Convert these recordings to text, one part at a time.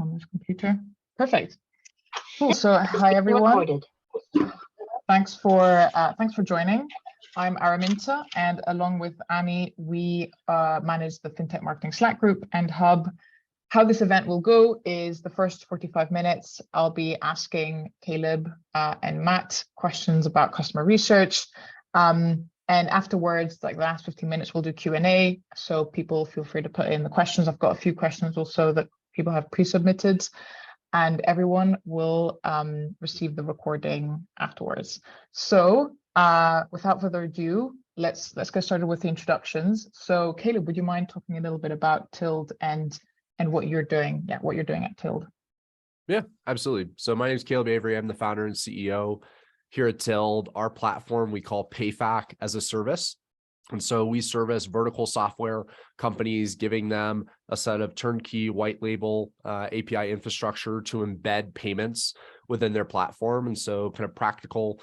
on this computer. Perfect. Cool. So hi everyone. Thanks for joining. I'm Araminta, and along with Annie, we manage the Fintech Marketing Slack group and hub. How this event will go is the first 45 minutes, I'll be asking Caleb and Matt questions about customer research. And afterwards, like the last 15 minutes, we'll do Q&A. So people feel free to put in the questions. I've got a few questions also that people have pre-submitted, and everyone will receive the recording afterwards. So without further ado, let's get started with the introductions. So Caleb, would you mind talking a little bit about Tild and what you're doing? Yeah, what you're doing at Tild. Yeah, absolutely. So my name is Caleb Avery. I'm the founder and CEO here at Tild. Our platform we call PayFac as a service. And so we service vertical software companies, giving them a set of turnkey white label API infrastructure to embed payments within their platform. And so kind of practical,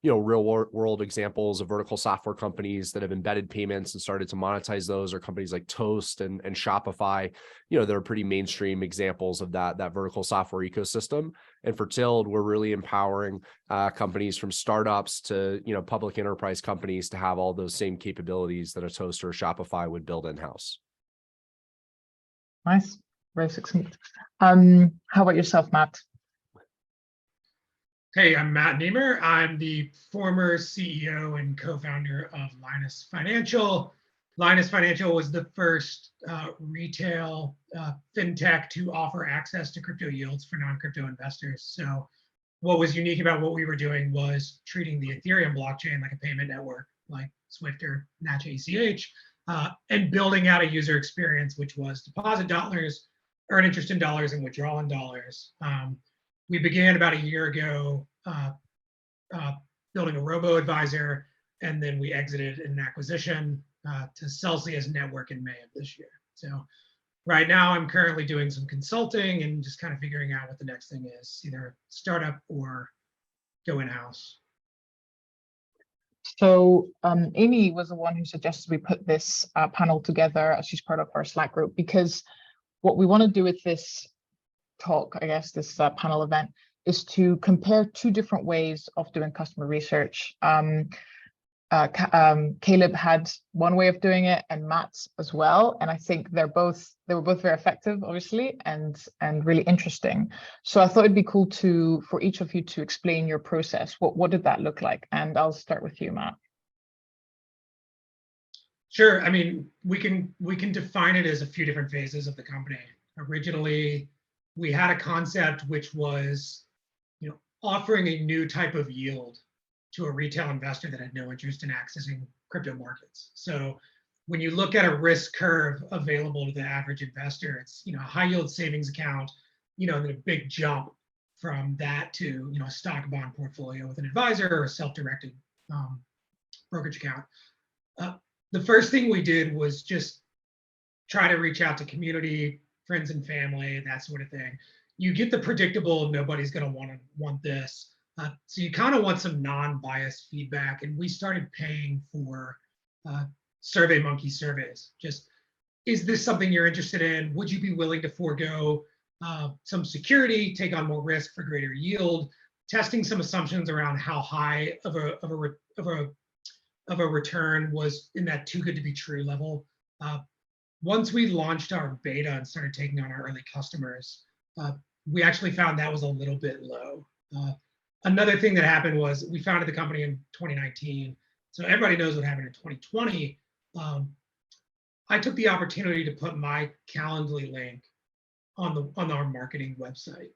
real world examples of vertical software companies that have embedded payments and started to monetize those are companies like Toast and Shopify. They're pretty mainstream examples of that vertical software ecosystem. And for Tild, we're really empowering companies from startups to public enterprise companies to have all those same capabilities that a Toast or a Shopify would build in-house. Nice, very succinct. How about yourself, Matt? Hey, I'm Matt Nemer. I'm the former CEO and co-founder of Linus Financial. Linus Financial was the first retail fintech to offer access to crypto yields for non-crypto investors. So what was unique about what we were doing was treating the Ethereum blockchain like a payment network, like Swift or Natcha ACH, and building out a user experience, which was deposit dollars, earn interest in dollars, and withdraw in dollars. We began about a year ago building a robo-advisor, and then we exited in an acquisition to Celsius Network in May of this year. So right now I'm currently doing some consulting and just kind of figuring out what the next thing is, either startup or go in-house. So Amy was the one who suggested we put this panel together as she's part of our Slack group, because what we want to do with this talk, I guess, this panel event, is to compare two different ways of doing customer research. Caleb had one way of doing it, and Matt's as well, and I think they were both very effective, obviously, and really interesting. So I thought it'd be cool for each of you to explain your process. What did that look like? And I'll start with you, Matt. Sure. I mean, we can define it as a few different phases of the company. Originally, we had a concept which was, offering a new type of yield to a retail investor that had no interest in accessing crypto markets. So when you look at a risk curve available to the average investor, it's a high yield savings account, and then a big jump from that to a stock bond portfolio with an advisor or a self-directed brokerage account. The first thing we did was just try to reach out to community, friends and family, that sort of thing. You get the predictable, nobody's going to want this. So you kind of want some non-biased feedback. And we started paying for SurveyMonkey surveys. Just, is this something you're interested in? Would you be willing to forego some security, take on more risk for greater yield? Testing some assumptions around how high of a return was in that too good to be true level. Once we launched our beta and started taking on our early customers, we actually found that was a little bit low. Another thing that happened was we founded the company in 2019. So everybody knows what happened in 2020. I took the opportunity to put my Calendly link on our marketing website.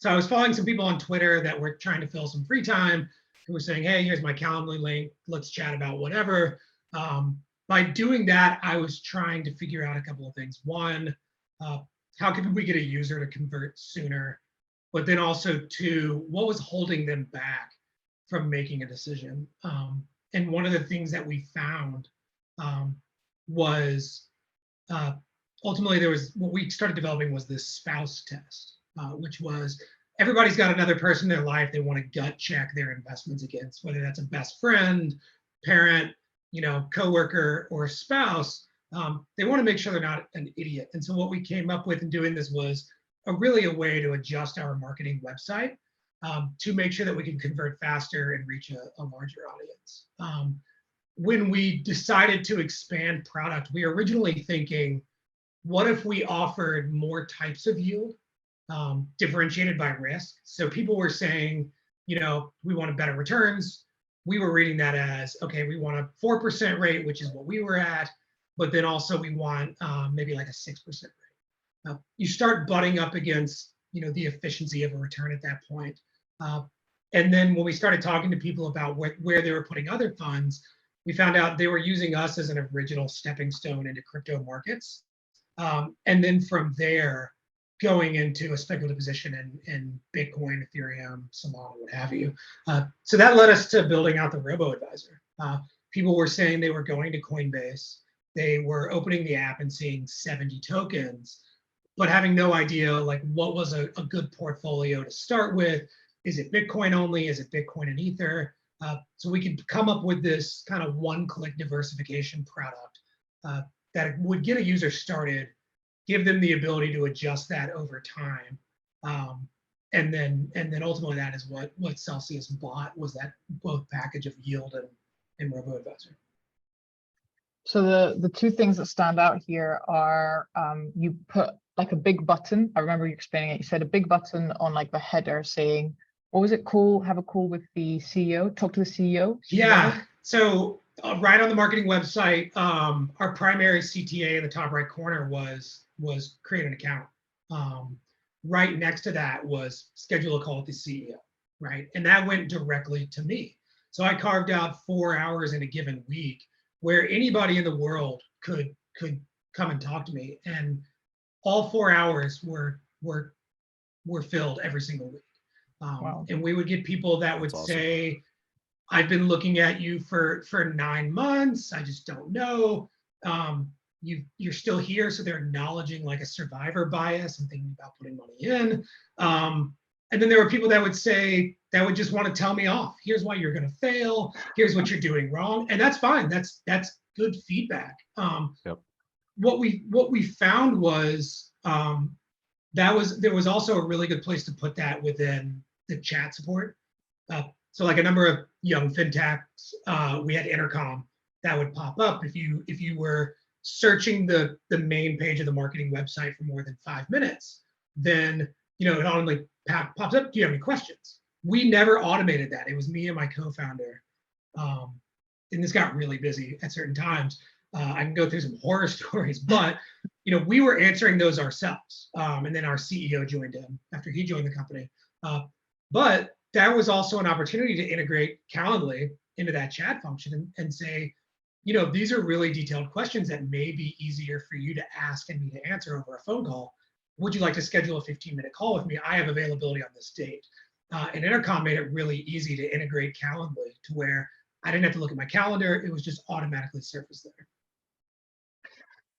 So I was following some people on Twitter that were trying to fill some free time, who were saying, hey, here's my Calendly link, let's chat about whatever. By doing that, I was trying to figure out a couple of things. One, how could we get a user to convert sooner? But then also two, what was holding them back from making a decision? And one of the things that we found was ultimately what we started developing was this spouse test, which was everybody's got another person in their life they want to gut check their investments against, whether that's a best friend, parent, coworker, or spouse. They want to make sure they're not an idiot. And so what we came up with in doing this was really a way to adjust our marketing website to make sure that we can convert faster and reach a larger audience. When we decided to expand product, we were originally thinking, what if we offered more types of yield, differentiated by risk? So people were saying, we wanted better returns. We were reading that as, okay, we want a 4% rate, which is what we were at, but then also we want maybe like a 6% rate. You start butting up against, the efficiency of a return at that point. And then when we started talking to people about where they were putting other funds, we found out they were using us as an original stepping stone into crypto markets. And then from there, going into a speculative position in Bitcoin, Ethereum, Solana, what have you. So that led us to building out the robo-advisor. People were saying they were going to Coinbase. They were opening the app and seeing 70 tokens, but having no idea like what was a good portfolio to start with. Is it Bitcoin only? Is it Bitcoin and Ether? So we could come up with this kind of one-click diversification product that would get a user started, give them the ability to adjust that over time. And then ultimately that is what Celsius bought, was that both package of yield and robo-advisor. So the two things that stand out here are you put like a big button. I remember you explaining it. You said a big button on like the header saying, what was it? Have a call with the CEO, talk to the CEO. Yeah. So right on the marketing website, our primary CTA in the top right corner was create an account. Right next to that was schedule a call with the CEO, right? And that went directly to me. So I carved out 4 hours in a given week where anybody in the world could come and talk to me, and all 4 hours were filled every single week. Wow. And we would get people that would That's awesome. say, I've been looking at you for 9 months. I just don't know. You're still here. So they're acknowledging like a survivor bias and thinking about putting money in. And then there were people that would say, that would just want to tell me off. Here's why you're going to fail. Here's what you're doing wrong. And that's fine. That's good feedback. Yep. What we found was there was also a really good place to put that within the chat support. So like a number of young fintechs, we had intercom that would pop up if you were searching the main page of the marketing website for more than 5 minutes, then it automatically pops up. Do you have any questions? We never automated that. It was me and my co-founder, and this got really busy at certain times. I can go through some horror stories, but we were answering those ourselves, and then our CEO joined in after he joined the company. But that was also an opportunity to integrate Calendly into that chat function and say, these are really detailed questions that may be easier for you to ask and me to answer over a phone call. Would you like to schedule a 15-minute call with me? I have availability on this date. And Intercom made it really easy to integrate Calendly to where I didn't have to look at my calendar. It was just automatically surfaced there.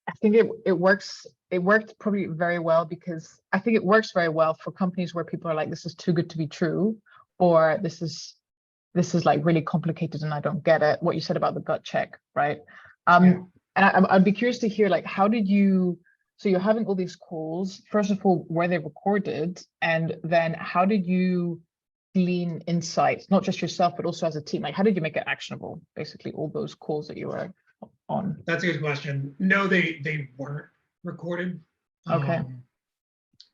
I think it works. It worked probably very well because I think it works very well for companies where people are like, this is too good to be true, or this is like really complicated and I don't get it. What you said about the gut check, right? Yeah. And I'd be curious to hear, like, how did you? So you're having all these calls. First of all, were they recorded? And then how did you glean insights, not just yourself, but also as a team? Like, how did you make it actionable? Basically, all those calls that you were on. That's a good question. No, they weren't recorded. Okay.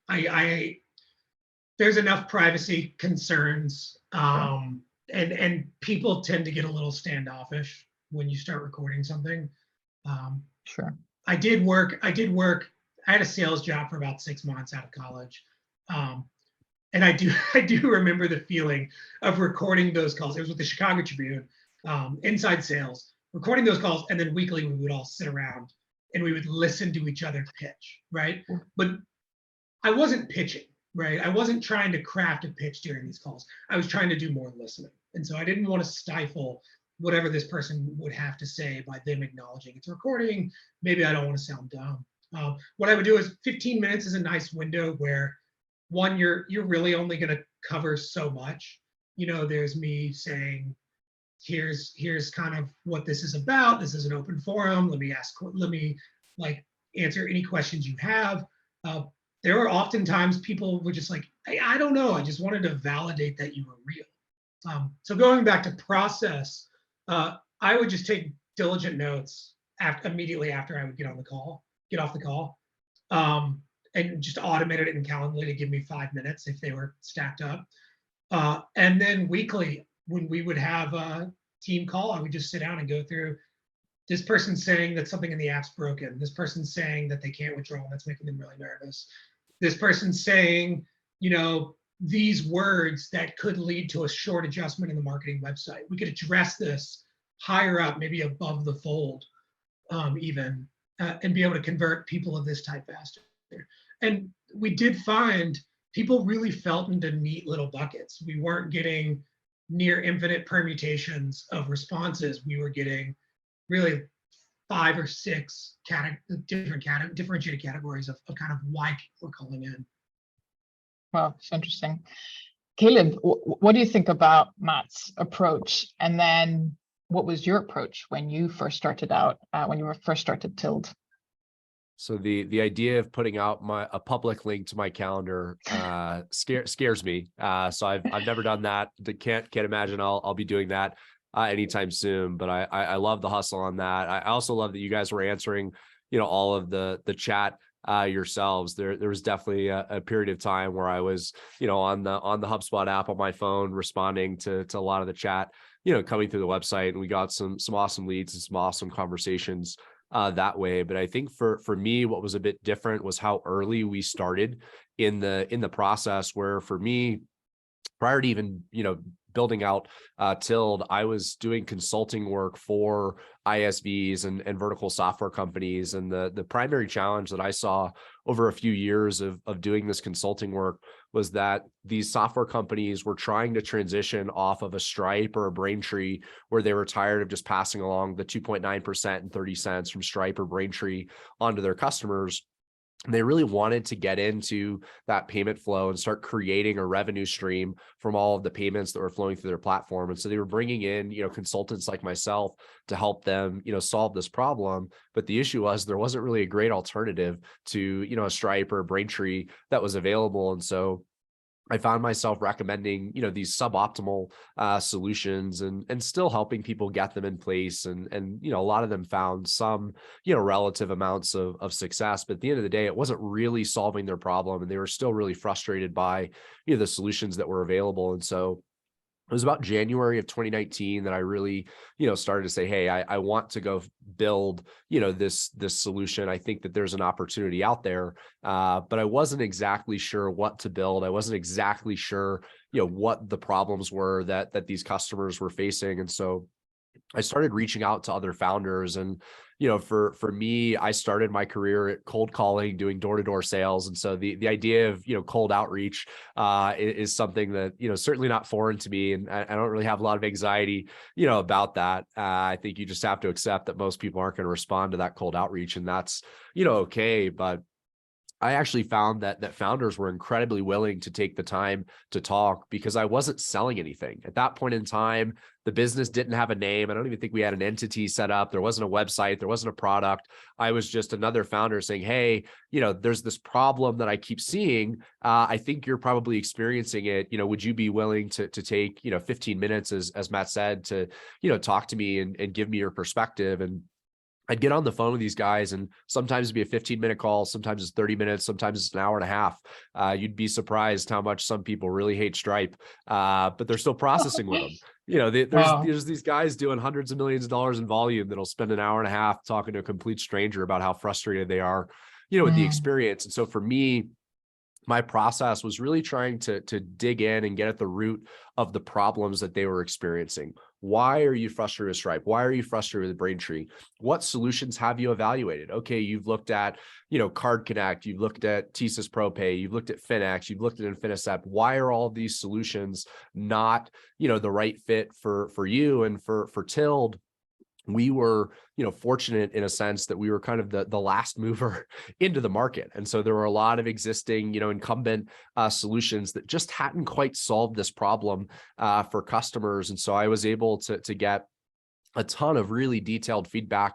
I there's enough privacy concerns, and people tend to get a little standoffish when you start recording something. Sure. I did work. I had a sales job for about 6 months out of college, and I do remember the feeling of recording those calls. It was with the Chicago Tribune, inside sales, recording those calls, and then weekly we would all sit around and we would listen to each other pitch, right? But I wasn't pitching, right? I wasn't trying to craft a pitch during these calls. I was trying to do more listening, and so I didn't want to stifle whatever this person would have to say by them acknowledging it's a recording. Maybe I don't want to sound dumb. What I would do is 15 minutes is a nice window where, one, you're really only going to cover so much. There's me saying, here's kind of what this is about. This is an open forum. Let me answer any questions you have. there were oftentimes people were just like, hey, I don't know. I just wanted to validate that you were real. So going back to process, I would just take diligent notes immediately after I would get off the call, and just automated it in Calendly to give me 5 minutes if they were stacked up. And then weekly, when we would have a team call, I would just sit down and go through, this person's saying that something in the app's broken. This person's saying that they can't withdraw, and that's making them really nervous. This person's saying, these words that could lead to a short adjustment in the marketing website. We could address this higher up, maybe above the fold, even, and be able to convert people of this type faster. And we did find people really felt into neat little buckets. We weren't getting near infinite permutations of responses. We were getting really 5 or 6 differentiated categories of kind of why people were calling in. Wow, it's interesting. Caleb, what do you think about Matt's approach? And then what was your approach when you first started out, when you first started Tilled? So the idea of putting out a public link to my calendar scares me. So I've never done that. Can't imagine I'll be doing that anytime soon. But I love the hustle on that. I also love that you guys were answering, all of the chat yourselves. There was definitely a period of time where I was, on the HubSpot app on my phone, responding to a lot of the chat, coming through the website, and we got some awesome leads and some awesome conversations that way. But I think for me, what was a bit different was how early we started in the process, where for me, prior to even, building out Tilled, I was doing consulting work for ISVs and vertical software companies. And the primary challenge that I saw over a few years of doing this consulting work was that these software companies were trying to transition off of a Stripe or a Braintree, where they were tired of just passing along the 2.9% and 30 cents from Stripe or Braintree onto their customers. And they really wanted to get into that payment flow and start creating a revenue stream from all of the payments that were flowing through their platform. And so they were bringing in, consultants like myself to help them, solve this problem. But the issue was there wasn't really a great alternative to, a Stripe or a Braintree that was available. And so I found myself recommending, these suboptimal solutions and still helping people get them in place. And a lot of them found some, relative amounts of success. But at the end of the day, it wasn't really solving their problem. And they were still really frustrated by, the solutions that were available. And so it was about January of 2019 that I really, started to say, hey, I want to go build, this solution. I think that there's an opportunity out there, but I wasn't exactly sure what to build. I wasn't exactly sure, what the problems were that these customers were facing. And so I started reaching out to other founders. And for me, I started my career at cold calling, doing door-to-door sales. And so the idea of, cold outreach is something that, certainly not foreign to me. And I don't really have a lot of anxiety, about that. I think you just have to accept that most people aren't going to respond to that cold outreach, and that's, okay. But I actually found that founders were incredibly willing to take the time to talk, because I wasn't selling anything. At that point in time, the business didn't have a name. I don't even think we had an entity set up. There wasn't a website. There wasn't a product. I was just another founder saying, hey, there's this problem that I keep seeing. I think you're probably experiencing it. Would you be willing to take, 15 minutes, as Matt said, to, talk to me and give me your perspective? And I'd get on the phone with these guys, and sometimes it'd be a 15-minute call. Sometimes it's 30 minutes. Sometimes it's an hour and a half. You'd be surprised how much some people really hate Stripe, but they're still processing with them. There's these guys doing hundreds of millions of dollars in volume that'll spend an hour and a half talking to a complete stranger about how frustrated they are, with the experience. And so for me, my process was really trying to dig in and get at the root of the problems that they were experiencing. Why are you frustrated with Stripe? Why are you frustrated with Braintree? What solutions have you evaluated? Okay, you've looked at, Card Connect, you've looked at TSYS ProPay, you've looked at FinX, you've looked at Infinicep. Why are all of these solutions not, the right fit for you? And for Tilled, we were, fortunate in a sense that we were kind of the last mover into the market. And so there were a lot of existing, incumbent solutions that just hadn't quite solved this problem for customers. And so I was able to get a ton of really detailed feedback,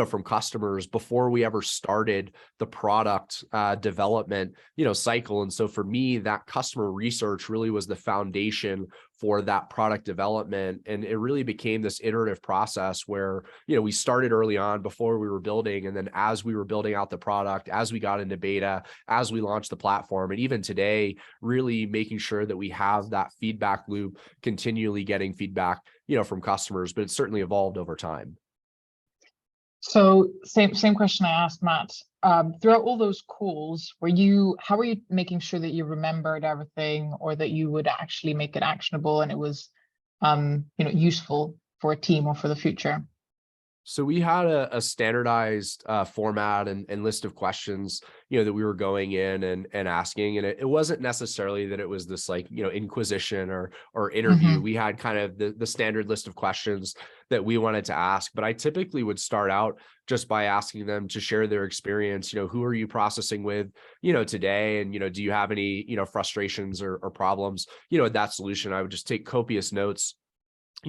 from customers before we ever started the product development, cycle. And so for me, that customer research really was the foundation for that product development. And it really became this iterative process where, we started early on before we were building. And then as we were building out the product, as we got into beta, as we launched the platform, and even today, really making sure that we have that feedback loop, continually getting feedback, from customers, but it's certainly evolved over time. So same question I asked Matt. Throughout all those calls, how were you making sure that you remembered everything, or that you would actually make it actionable and it was, useful for a team or for the future? So we had a standardized format and list of questions, that we were going in and asking. And it wasn't necessarily that it was this inquisition or interview. We had kind of the standard list of questions that we wanted to ask. But I typically would start out just by asking them to share their experience. Who are you processing with, today? And, do you have any, frustrations or problems, with that solution? I would just take copious notes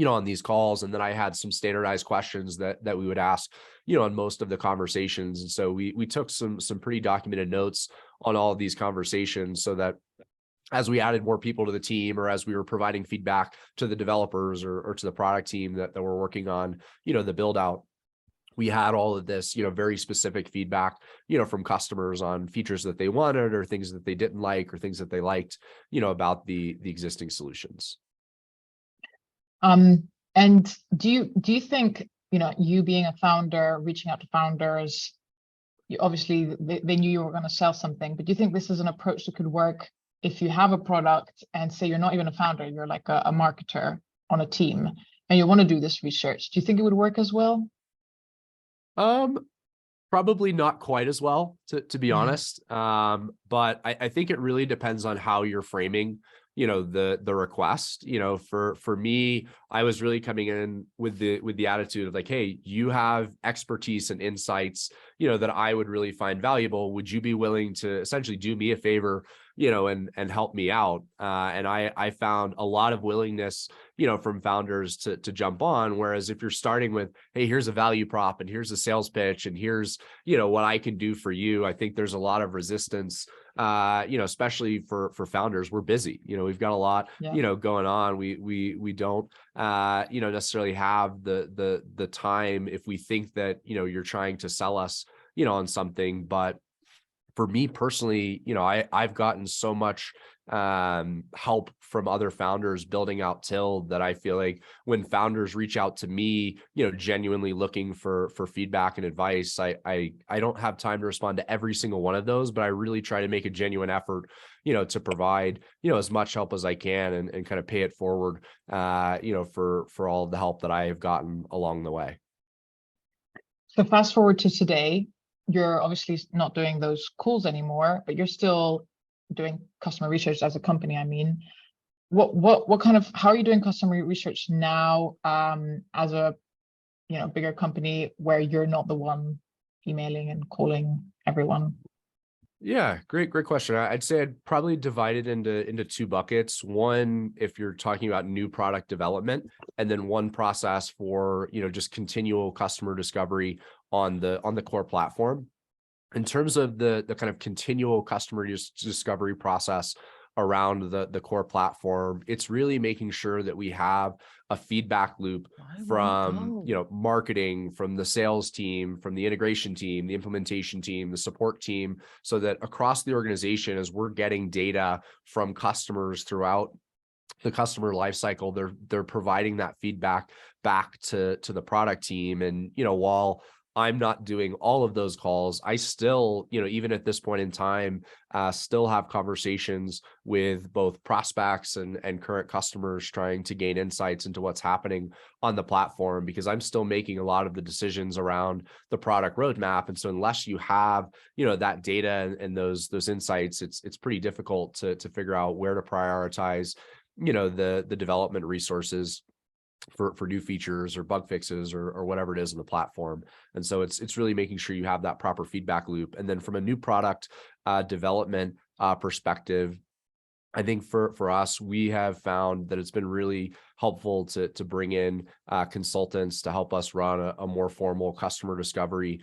on these calls. And then I had some standardized questions that we would ask, on most of the conversations. And so we took some pretty documented notes on all of these conversations, so that as we added more people to the team, or as we were providing feedback to the developers or to the product team that were working on, the build out, we had all of this, very specific feedback, from customers on features that they wanted, or things that they didn't like, or things that they liked, about the existing solutions. And do you think, you being a founder, reaching out to founders, obviously they knew you were going to sell something, but do you think this is an approach that could work if you have a product and say you're not even a founder, you're like a marketer on a team, and you want to do this research? Do you think it would work as well? Probably not quite as well, to be honest. But I think it really depends on how you're framing, the request. For me, I was really coming in with the attitude of like, hey, you have expertise and insights, that I would really find valuable. Would you be willing to essentially do me a favor, and help me out? And I found a lot of willingness, from founders to jump on. Whereas if you're starting with, hey, here's a value prop, and here's a sales pitch, and here's, what I can do for you, I think there's a lot of resistance, especially for founders. We're busy, we've got a lot, going on. We don't, necessarily have the time if we think that, you're trying to sell us, on something. But for me personally, I've gotten so much help from other founders building out Till, that I feel like when founders reach out to me, genuinely looking for feedback and advice, I don't have time to respond to every single one of those, but I really try to make a genuine effort, to provide, as much help as I can, and kind of pay it forward, for all of the help that I have gotten along the way. So fast forward to today, you're obviously not doing those calls anymore, but you're still doing customer research as a company. I mean, how are you doing customer research now, as a bigger company where you're not the one emailing and calling everyone? Yeah, great question. I'd say I'd probably divide it into two buckets. One, if you're talking about new product development, and then one process for, just continual customer discovery on the core platform. In terms of the kind of continual customer discovery process around the core platform, it's really making sure that we have a feedback loop from marketing, from the sales team, from the integration team, the implementation team, the support team, so that across the organization, as we're getting data from customers throughout the customer lifecycle, they're providing that feedback back to the product team. And while I'm not doing all of those calls, I still, even at this point in time, still have conversations with both prospects and current customers, trying to gain insights into what's happening on the platform, because I'm still making a lot of the decisions around the product roadmap. And so unless you have, that data and those insights, it's pretty difficult to figure out where to prioritize, the development resources for new features or bug fixes or whatever it is in the platform. And so it's really making sure you have that proper feedback loop. And then from a new product development perspective, I think for us, we have found that it's been really helpful to bring in consultants to help us run a more formal customer discovery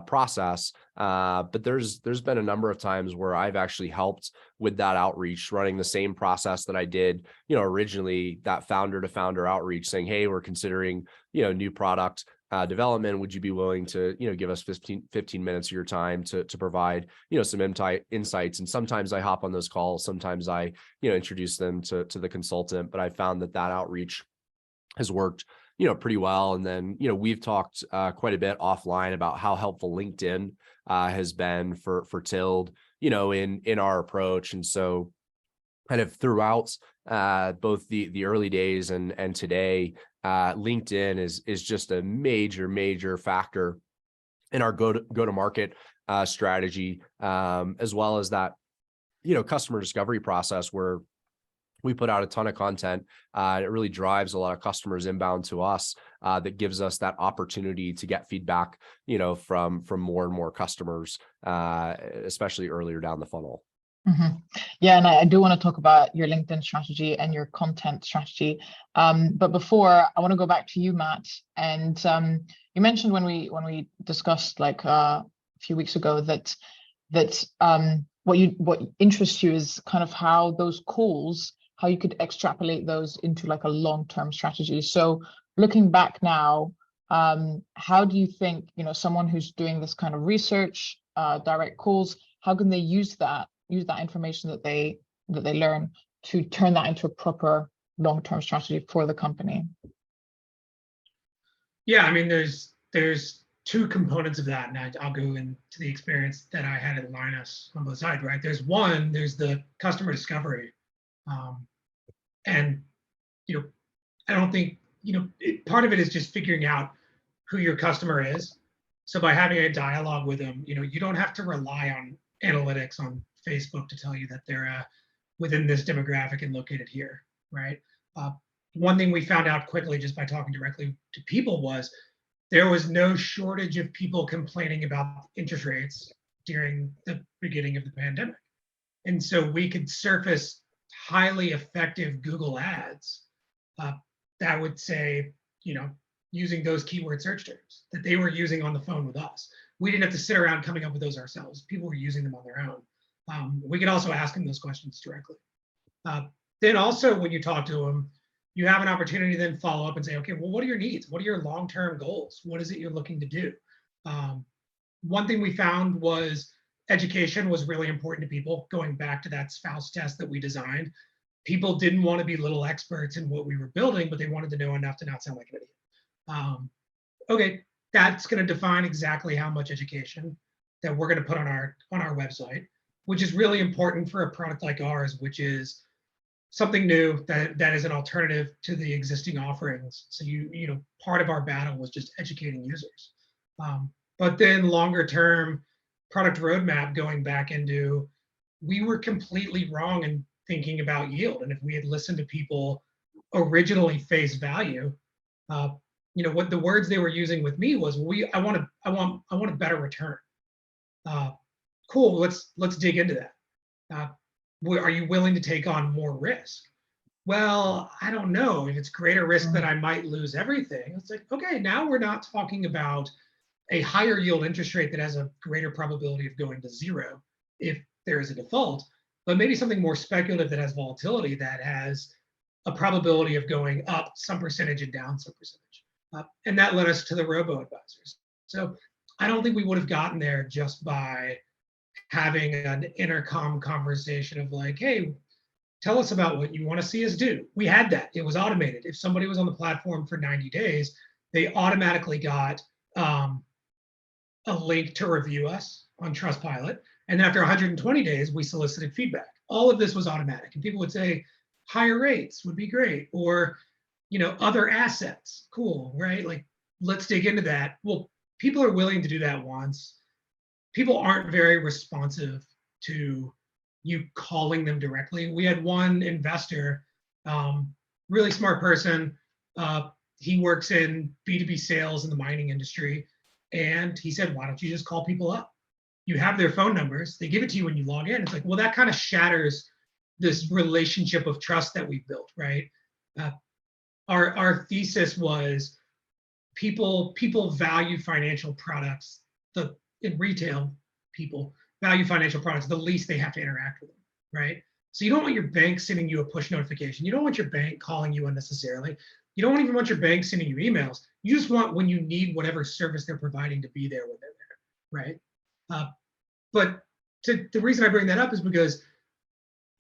process. But there's been a number of times where I've actually helped with that outreach, running the same process that I did, originally, that founder to founder outreach, saying, hey, we're considering, new product development. Would you be willing to, give us 15 minutes of your time to provide, some insights? And sometimes I hop on those calls. Sometimes I, introduce them to the consultant, but I found that outreach has worked, pretty well. And then, we've talked quite a bit offline about how helpful LinkedIn has been for Tild, in our approach. And so kind of throughout both the early days and today, LinkedIn is just a major factor in our go to market strategy, as well as that, customer discovery process where we put out a ton of content. It really drives a lot of customers inbound to us, that gives us that opportunity to get feedback, from more and more customers, especially earlier down the funnel. Mm-hmm. Yeah, and I do want to talk about your LinkedIn strategy and your content strategy. But before, I want to go back to you, Matt. And you mentioned when we discussed like a few weeks ago that what interests you is kind of how those calls, how you could extrapolate those into like a long-term strategy. So looking back now, how do you think, someone who's doing this kind of research, direct calls, how can they use that information that they learn to turn that into a proper long-term strategy for the company? Yeah, I mean, there's two components of that, and I'll go into the experience that I had at Linus on both sides, right? There's the customer discovery, and I don't think part of it is just figuring out who your customer is. So by having a dialogue with them, you don't have to rely on analytics on Facebook to tell you that they're within this demographic and located here, right? One thing we found out quickly just by talking directly to people was there was no shortage of people complaining about interest rates during the beginning of the pandemic. And so we could surface highly effective Google ads that would say, using those keyword search terms that they were using on the phone with us. We didn't have to sit around coming up with those ourselves. People were using them on their own. We could also ask them those questions directly. Then also when you talk to them, you have an opportunity to then follow up and say, okay, well, what are your needs? What are your long-term goals? What is it you're looking to do? One thing we found was education was really important to people. Going back to that spouse test that we designed, people didn't want to be little experts in what we were building, but they wanted to know enough to not sound like an idiot. Okay, that's going to define exactly how much education that we're going to put on our website, which is really important for a product like ours, which is something new that is an alternative to the existing offerings. So part of our battle was just educating users. But then longer term product roadmap, going back into, we were completely wrong in thinking about yield. And if we had listened to people originally face value, what the words they were using with me was, I want a better return. Cool, let's dig into that. Are you willing to take on more risk? Well, I don't know. If it's greater risk that I might lose everything, it's like, okay, now we're not talking about a higher yield interest rate that has a greater probability of going to zero if there is a default, but maybe something more speculative that has volatility, that has a probability of going up some percentage and down some percentage. And that led us to the robo-advisors. So I don't think we would have gotten there just by having an intercom conversation of like, hey, tell us about what you want to see us do. We had that. It was automated. If somebody was on the platform for 90 days, they automatically got a link to review us on Trustpilot. And then after 120 days, we solicited feedback. All of this was automatic. And people would say, higher rates would be great. Or, other assets. Cool, right? Like, let's dig into that. Well, people are willing to do that once. People aren't very responsive to you calling them directly. We had one investor, really smart person. He works in B2B sales in the mining industry. And he said, why don't you just call people up? You have their phone numbers. They give it to you when you log in. It's like, well, that kind of shatters this relationship of trust that we built, right? Our thesis was people value financial products. In retail, people value financial products the least they have to interact with them, right? So you don't want your bank sending you a push notification. You don't want your bank calling you unnecessarily. You don't even want your bank sending you emails. You just want when you need whatever service they're providing to be there when they're there, right? But the reason I bring that up is because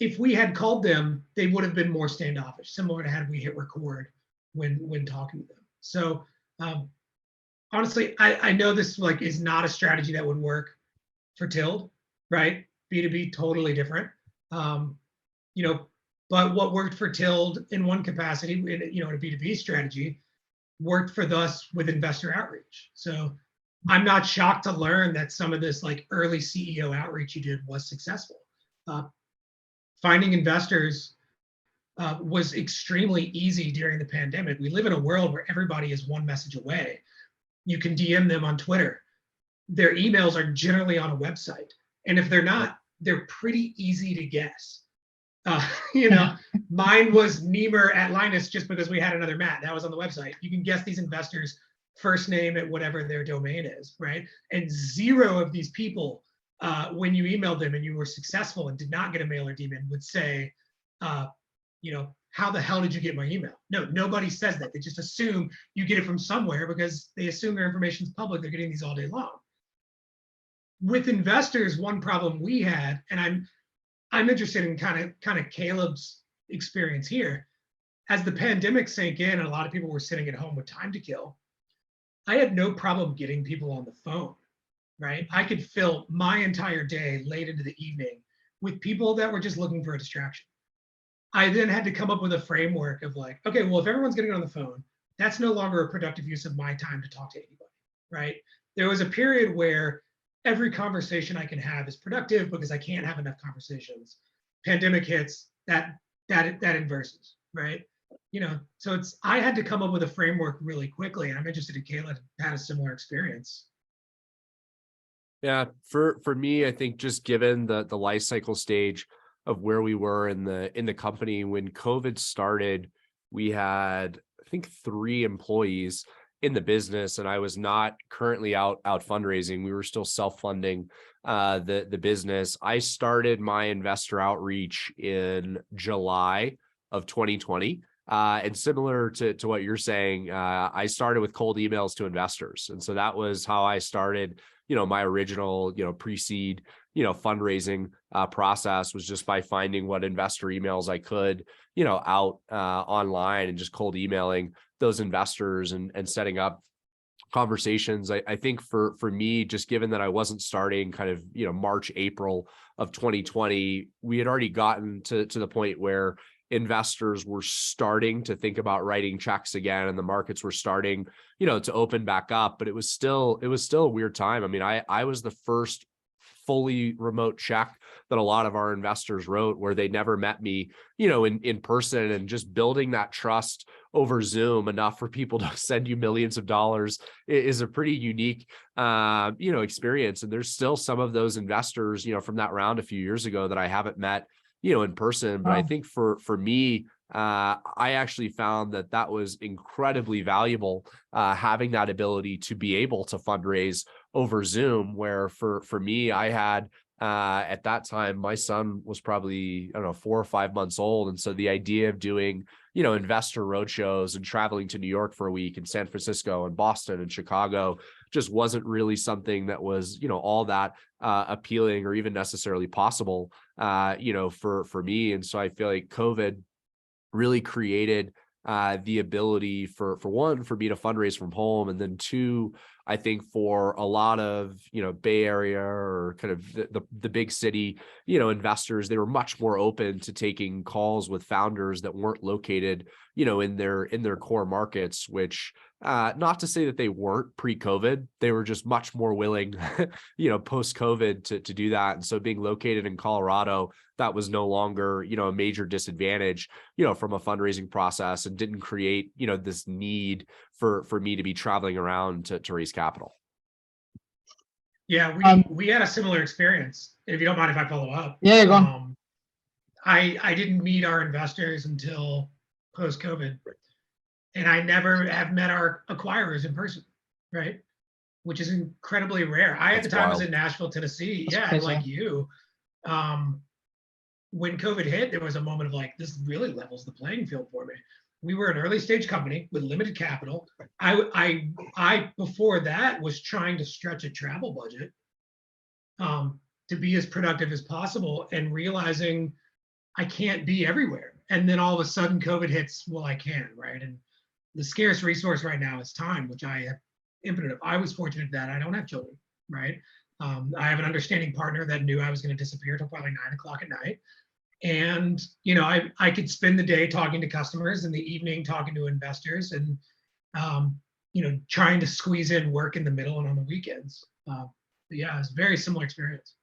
if we had called them, they would have been more standoffish, similar to had we hit record when talking to them. So honestly, I know this is not a strategy that would work for Tild, right? B2B, totally different. But what worked for Tild in one capacity, in a B2B strategy, worked for us with investor outreach. So I'm not shocked to learn that some of this early CEO outreach you did was successful. Finding investors was extremely easy during the pandemic. We live in a world where everybody is one message away. You can DM them on Twitter. Their emails are generally on a website. And if they're not, they're pretty easy to guess. Mine was Nemer at Linus just because we had another Matt. That was on the website. You can guess these investors' first name at whatever their domain is, right? And zero of these people, when you emailed them and you were successful and did not get a mail or demon, would say, how the hell did you get my email? No, nobody says that. They just assume you get it from somewhere because they assume their information is public. They're getting these all day long. With investors, one problem we had, and I'm interested in kind of Caleb's experience here. As the pandemic sank in and a lot of people were sitting at home with time to kill, I had no problem getting people on the phone, right? I could fill my entire day late into the evening with people that were just looking for a distraction. I then had to come up with a framework of okay, well, if everyone's getting on the phone, that's no longer a productive use of my time to talk to anybody, right? There was a period where every conversation I can have is productive because I can't have enough conversations. Pandemic hits, that inverses, right? So I had to come up with a framework really quickly, and I'm interested in Caleb had a similar experience. Yeah, for me, I think just given the life cycle stage of where we were in the company when COVID started, we had, I think, 3 employees in the business, and I was not currently out fundraising. We were still self-funding the business. I started my investor outreach in July of 2020. And similar to what you're saying, I started with cold emails to investors. And so that was how I started, my original, pre-seed, fundraising process was just by finding what investor emails I could, out online and just cold emailing those investors and setting up conversations. I think for me, just given that I wasn't starting kind of, March, April of 2020, we had already gotten to the point where investors were starting to think about writing checks again, and the markets were starting, to open back up. But it was still a weird time. I mean, I was the first fully remote check that a lot of our investors wrote where they never met me, in person, and just building that trust over Zoom enough for people to send you millions of dollars is a pretty unique, experience. And there's still some of those investors, from that round a few years ago that I haven't met, in person. But I think for me, I actually found that was incredibly valuable, having that ability to be able to fundraise over Zoom, where for me, I had, at that time, my son was probably, 4 or 5 months old. And so the idea of doing, investor roadshows and traveling to New York for a week, and San Francisco and Boston and Chicago just wasn't really something that was, all that appealing or even necessarily possible, for me. And so I feel like COVID really created the ability for one, for me to fundraise from home. And then 2, I think for a lot of, Bay Area or kind of the big city, investors, they were much more open to taking calls with founders that weren't located, in their core markets, which, not to say that they weren't pre-COVID, they were just much more willing, post-COVID to do that. And so being located in Colorado, that was no longer, a major disadvantage, from a fundraising process, and didn't create, this need for me to be traveling around to raise capital. Yeah, we had a similar experience. If you don't mind if I follow up. Yeah, go on. I didn't meet our investors until post-COVID, and I never have met our acquirers in person, right? Which is incredibly rare. I, at the time, was in Nashville, Tennessee. That's yeah, crazy. and like you, when COVID hit, there was a moment of like, this really levels the playing field for me. We were an early stage company with limited capital. I before that was trying to stretch a travel budget to be as productive as possible, and realizing I can't be everywhere. And then all of a sudden COVID hits, well, I can, right? And the scarce resource right now is time, which I have infinite of. I was fortunate that I don't have children, right? I have an understanding partner that knew I was going to disappear till probably 9 o'clock at night. And, you know, I could spend the day talking to customers, in the evening talking to investors, and, you know, trying to squeeze in work in the middle and on the weekends. But yeah, it's a very similar experience.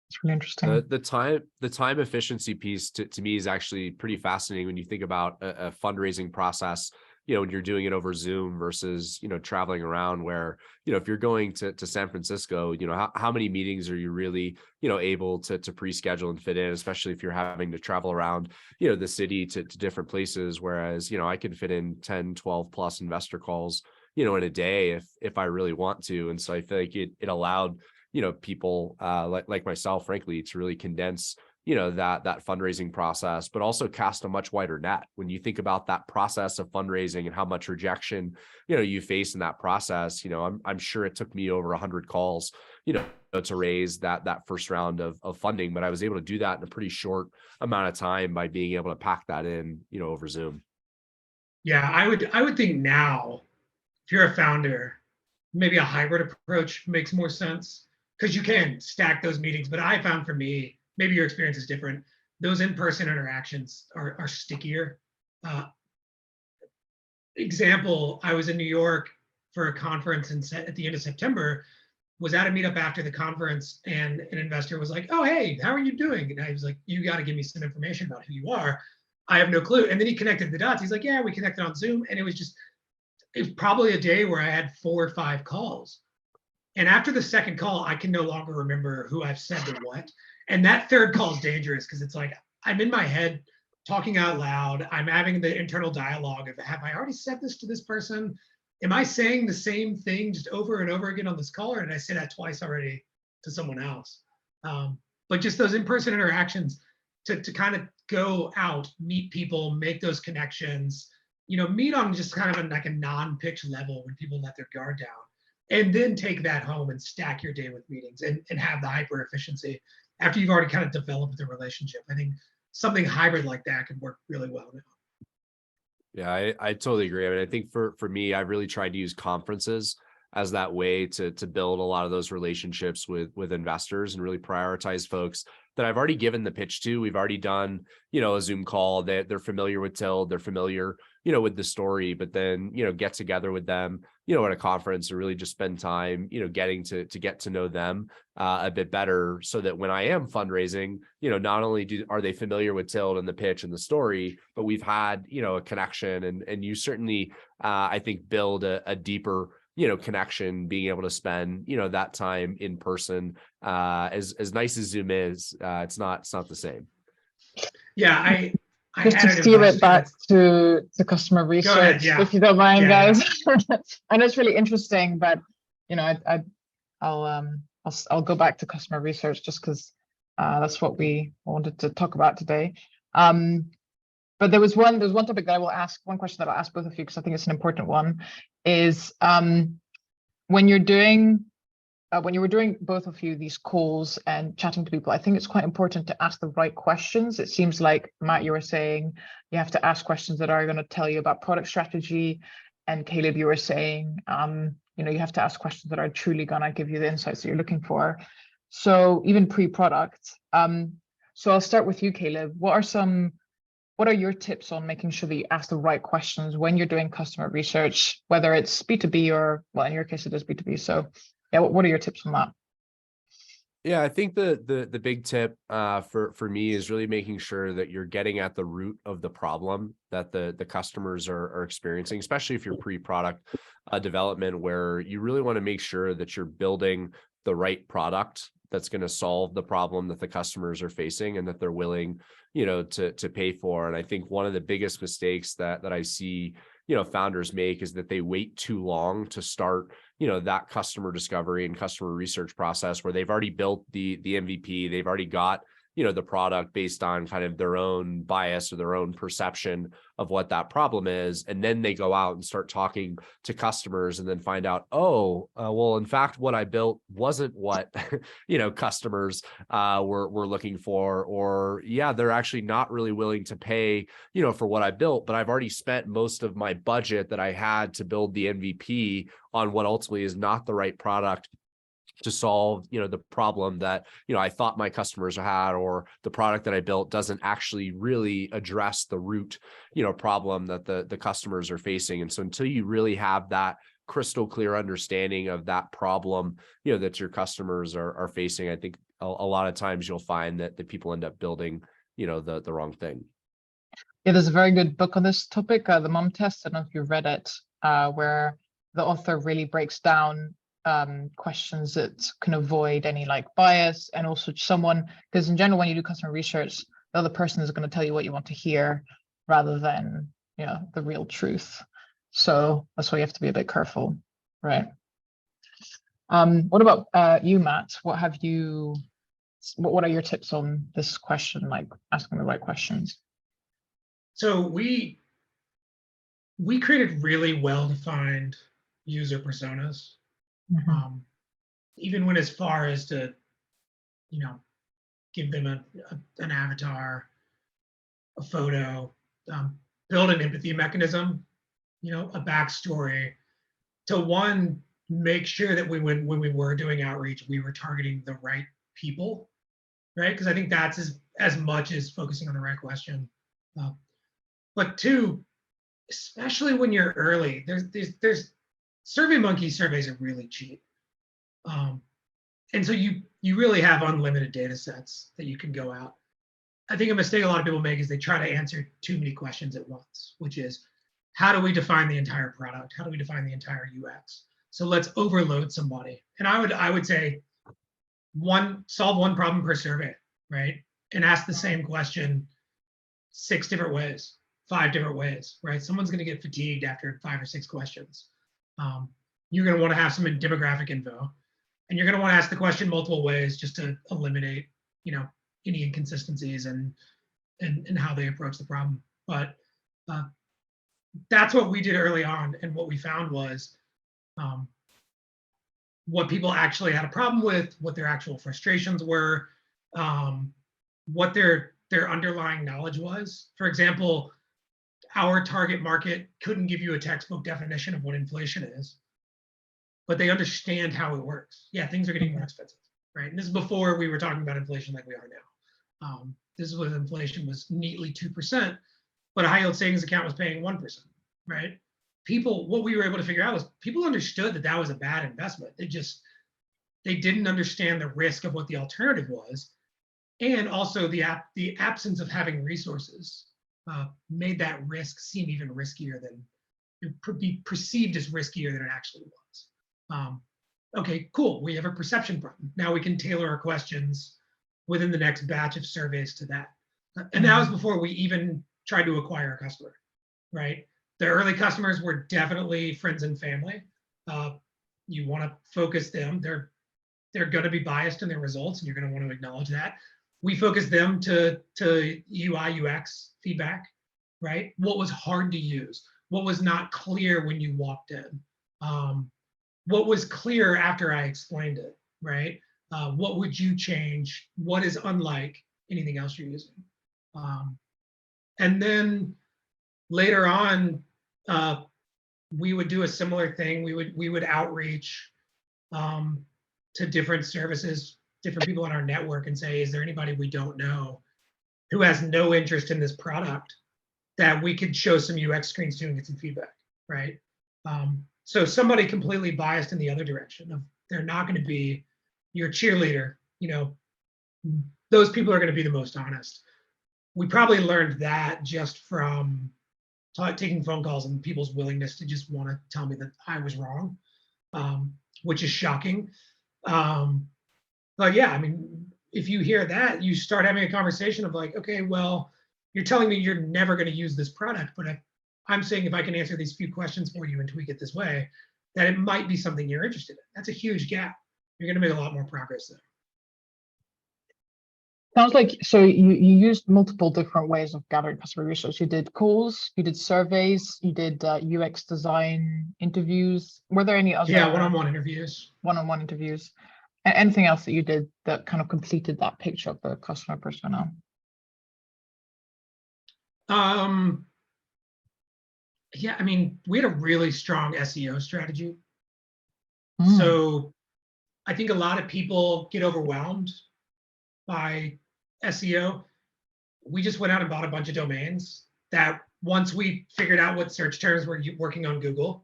It's really interesting. The time efficiency piece to me is actually pretty fascinating when you think about a fundraising process, you know, when you're doing it over Zoom versus, you know, traveling around, where, you know, if you're going to San Francisco, you know, how many meetings are you really, you know, able to pre-schedule and fit in, especially if you're having to travel around, you know, the city to different places. Whereas, you know, I can fit in 10, 12 plus investor calls, you know, in a day if I really want to. And so I feel like it allowed, you know, people like myself, frankly, to really condense, you know, that fundraising process, but also cast a much wider net. When you think about that process of fundraising and how much rejection, you know, you face in that process, you know, I'm sure it took me over 100 calls, you know, to raise that first round of funding, but I was able to do that in a pretty short amount of time by being able to pack that in, you know, over Zoom. Yeah, I would think now, if you're a founder, maybe a hybrid approach makes more sense, because you can stack those meetings. But I found, for me, maybe your experience is different, those in-person interactions are stickier. Example, I was in New York for a conference at the end of September, was at a meetup after the conference, and an investor was like, oh, hey, how are you doing? And I was like, you got to give me some information about who you are. I have no clue. And then he connected the dots. He's like, yeah, we connected on Zoom. And it was probably a day where I had 4 or 5 calls. And after the second call, I can no longer remember who I've said to what. And that third call is dangerous, because it's like, I'm in my head talking out loud. I'm having the internal dialogue of, have I already said this to this person? Am I saying the same thing just over and over again on this call, or did I say that twice already to someone else? But just those in-person interactions, to kind of go out, meet people, make those connections, you know, meet on just kind of like a non-pitch level when people let their guard down, and then take that home and stack your day with meetings, and have the hyper efficiency after you've already kind of developed the relationship. I think something hybrid like that could work really well now. Yeah, I totally agree. I mean, I think for me, I've really tried to use conferences as that way to build a lot of those relationships with investors, and really prioritize folks that I've already given the pitch to. We've already done, you know, a Zoom call, that they're familiar with Tild, they're familiar, you know, with the story, but then, you know, get together with them, you know, at a conference, and really just spend time, you know, getting to get to know them a bit better, so that when I am fundraising, you know, not only are they familiar with Tild and the pitch and the story, but we've had, you know, a connection, and you certainly, I think, build a deeper, you know, connection, being able to spend, you know, that time in person. As nice as Zoom is, it's not the same. Yeah, I just to steer it back to customer research, yeah. if you don't mind, Yeah, guys. Yeah. I know it's really interesting, but you know, I'll go back to customer research, just because that's what we wanted to talk about today. But there's one topic that I will ask, one question that I'll ask both of you, because I think it's an important one, is when you were doing, both of you, these calls and chatting to people, I think it's quite important to ask the right questions. It seems like, Matt, you were saying you have to ask questions that are going to tell you about product strategy, and Caleb, you were saying, you know, you have to ask questions that are truly going to give you the insights that you're looking for. So even pre-product. So I'll start with you, Caleb. What are your tips on making sure that you ask the right questions when you're doing customer research, whether it's B2B or, well, in your case, it is B2B. So yeah, what are your tips on that? Yeah, I think the big tip for me is really making sure that you're getting at the root of the problem that the customers are experiencing, especially if you're pre-product development, where you really want to make sure that you're building the right product that's going to solve the problem that the customers are facing and that they're willing, to pay for. And I think one of the biggest mistakes that I see, founders make is that they wait too long to start, that customer discovery and customer research process where they've already built the MVP, they've already got, the product based on kind of their own bias or their own perception of what that problem is. And then they go out and start talking to customers and then find out, well, in fact, what I built wasn't what, customers were looking for, or yeah, they're actually not really willing to pay, for what I built, but I've already spent most of my budget that I had to build the MVP on what ultimately is not the right product to solve, the problem that, I thought my customers had, or the product that I built doesn't actually really address the root, problem that the customers are facing. And so until you really have that crystal clear understanding of that problem, that your customers are facing, I think a lot of times you'll find that the people end up building, the wrong thing. Yeah, there's a very good book on this topic, The Mom Test. I don't know if you've read it, where the author really breaks down questions that can avoid any bias, and also because in general, when you do customer research, the other person is going to tell you what you want to hear rather than the real truth. So that's why you have to be a bit careful, right? What about you, Matt? What are your tips on this question, like asking the right questions? So we created really well-defined user personas. Mm-hmm. Even went as far as to, give them an avatar, a photo, build an empathy mechanism, a backstory, to make sure that when we were doing outreach, we were targeting the right people, right? Because I think that's as much as focusing on the right question. But two, especially when you're early, there's SurveyMonkey surveys are really cheap. And so you really have unlimited data sets that you can go out. I think a mistake a lot of people make is they try to answer too many questions at once, which is, how do we define the entire product? How do we define the entire UX? So let's overload somebody. And I would say solve one problem per survey, right? And ask the same question 6 different ways, 5 different ways, right? Someone's going to get fatigued after 5 or 6 questions. You're going to want to have some demographic info, and you're going to want to ask the question multiple ways just to eliminate, any inconsistencies and how they approach the problem. But that's what we did early on, and what we found was what people actually had a problem with, what their actual frustrations were, what their underlying knowledge was. For example, our target market couldn't give you a textbook definition of what inflation is, but they understand how it works. Yeah, things are getting more expensive, right? And this is before we were talking about inflation like we are now. This was inflation was neatly 2%, but a high yield savings account was paying 1%, right? What we were able to figure out was people understood that was a bad investment. They didn't understand the risk of what the alternative was, and also the absence of having resources made that risk seem even riskier than be perceived as riskier than it actually was. Okay, cool. We have a perception problem. Now we can tailor our questions within the next batch of surveys to that. And that was before we even tried to acquire a customer, right? The early customers were definitely friends and family. You want to focus them. They're going to be biased in their results, and you're going to want to acknowledge that. We focus them to UI, UX feedback, right? What was hard to use? What was not clear when you walked in? What was clear after I explained it, right? What would you change? What is unlike anything else you're using? And then later on, we would do a similar thing. We would outreach to different services, different people in our network, and say, is there anybody we don't know who has no interest in this product that we could show some UX screens to and get some feedback, right? So somebody completely biased in the other direction of they're not going to be your cheerleader, those people are going to be the most honest. We probably learned that just from taking phone calls and people's willingness to just want to tell me that I was wrong, which is shocking. But yeah, I mean, if you hear that, you start having a conversation of like, okay, well, you're telling me you're never going to use this product, but I'm saying if I can answer these few questions for you and tweak it this way, that it might be something you're interested in. That's a huge gap. You're going to make a lot more progress there. Sounds like, so you used multiple different ways of gathering customer research. You did calls, you did surveys, you did UX design interviews. Were there any other? Yeah, one-on-one interviews. One-on-one interviews. Anything else that you did that kind of completed that picture of the customer persona? Yeah, I mean, we had a really strong SEO strategy. Mm. So I think a lot of people get overwhelmed by SEO. We just went out and bought a bunch of domains that once we figured out what search terms were working on Google,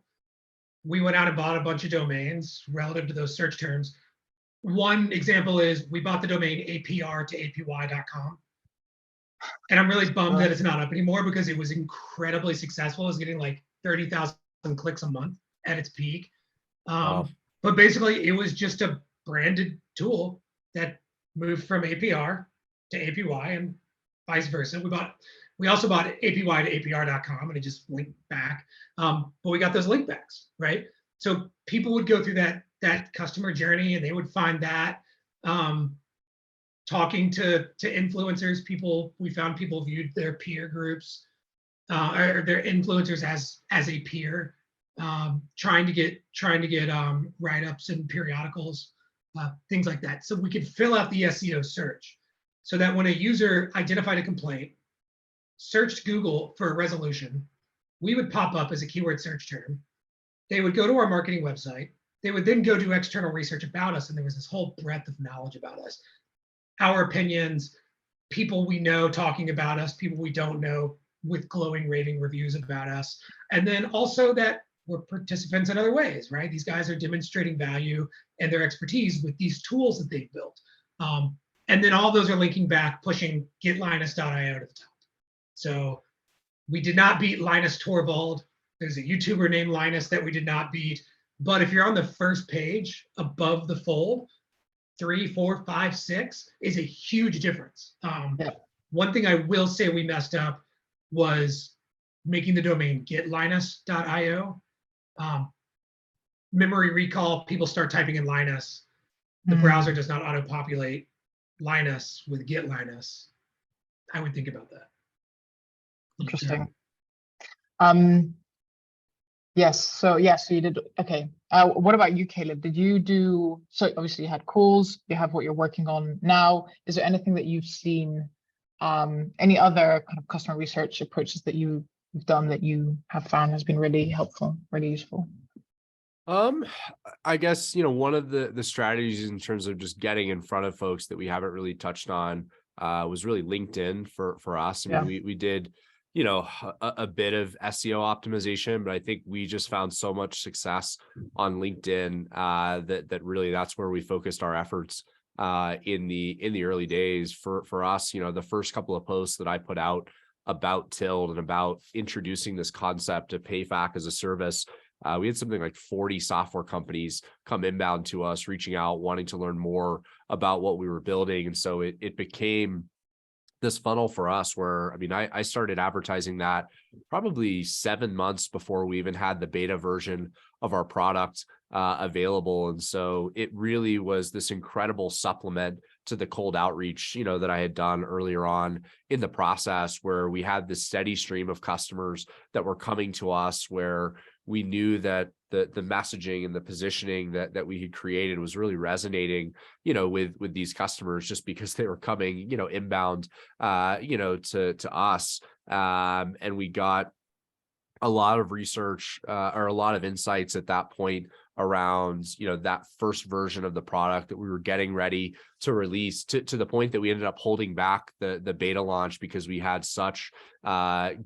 we went out and bought a bunch of domains relative to those search terms. One example is we bought the domain APR to APY.com. And I'm really bummed that it's not up anymore because it was incredibly successful. It was getting like 30,000 clicks a month at its peak. Wow. But basically, it was just a branded tool that moved from APR to APY and vice versa. We also bought APY to APR.com and it just linked back. But we got those link backs, right? So people would go through that customer journey and they would find that. Talking to influencers, we found people viewed their peer groups or their influencers as a peer, trying to get write-ups in periodicals, things like that. So we could fill out the SEO search so that when a user identified a complaint, searched Google for a resolution, we would pop up as a keyword search term. They would go to our marketing website. They would then go do external research about us, and there was this whole breadth of knowledge about us. Our opinions, people we know talking about us, people we don't know with glowing raving reviews about us. And then also that we're participants in other ways, right? These guys are demonstrating value and their expertise with these tools that they've built. And then all those are linking back, pushing getlinus.io to the top. So we did not beat Linus Torvald. There's a YouTuber named Linus that we did not beat. But if you're on the first page above the fold, 3, 4, 5, 6 is a huge difference. One thing I will say we messed up was making the domain getlinus.io. Memory recall, people start typing in Linus. The browser does not auto-populate Linus with getlinus. I would think about that. Interesting. Yes. So you did. Okay. What about you, Caleb? Did you do? So obviously you had calls. You have what you're working on now. Is there anything that you've seen? Any other kind of customer research approaches that you've done that you have found has been really helpful, really useful? I guess one of the strategies in terms of just getting in front of folks that we haven't really touched on was really LinkedIn for us. I mean, we did a bit of SEO optimization, but I think we just found so much success on LinkedIn that really that's where we focused our efforts in the early days. For us, the first couple of posts that I put out about Tilled and about introducing this concept of PayFac as a service, we had something like 40 software companies come inbound to us, reaching out, wanting to learn more about what we were building. And so it became this funnel for us where, I mean, I started advertising that probably 7 months before we even had the beta version of our product available. And so it really was this incredible supplement to the cold outreach, that I had done earlier on in the process, where we had this steady stream of customers that were coming to us, where we knew that the messaging and the positioning that we had created was really resonating, with these customers, just because they were coming, inbound, to us. And we got a lot of research or a lot of insights at that point around, that first version of the product that we were getting ready to release, to the point that we ended up holding back the beta launch because we had such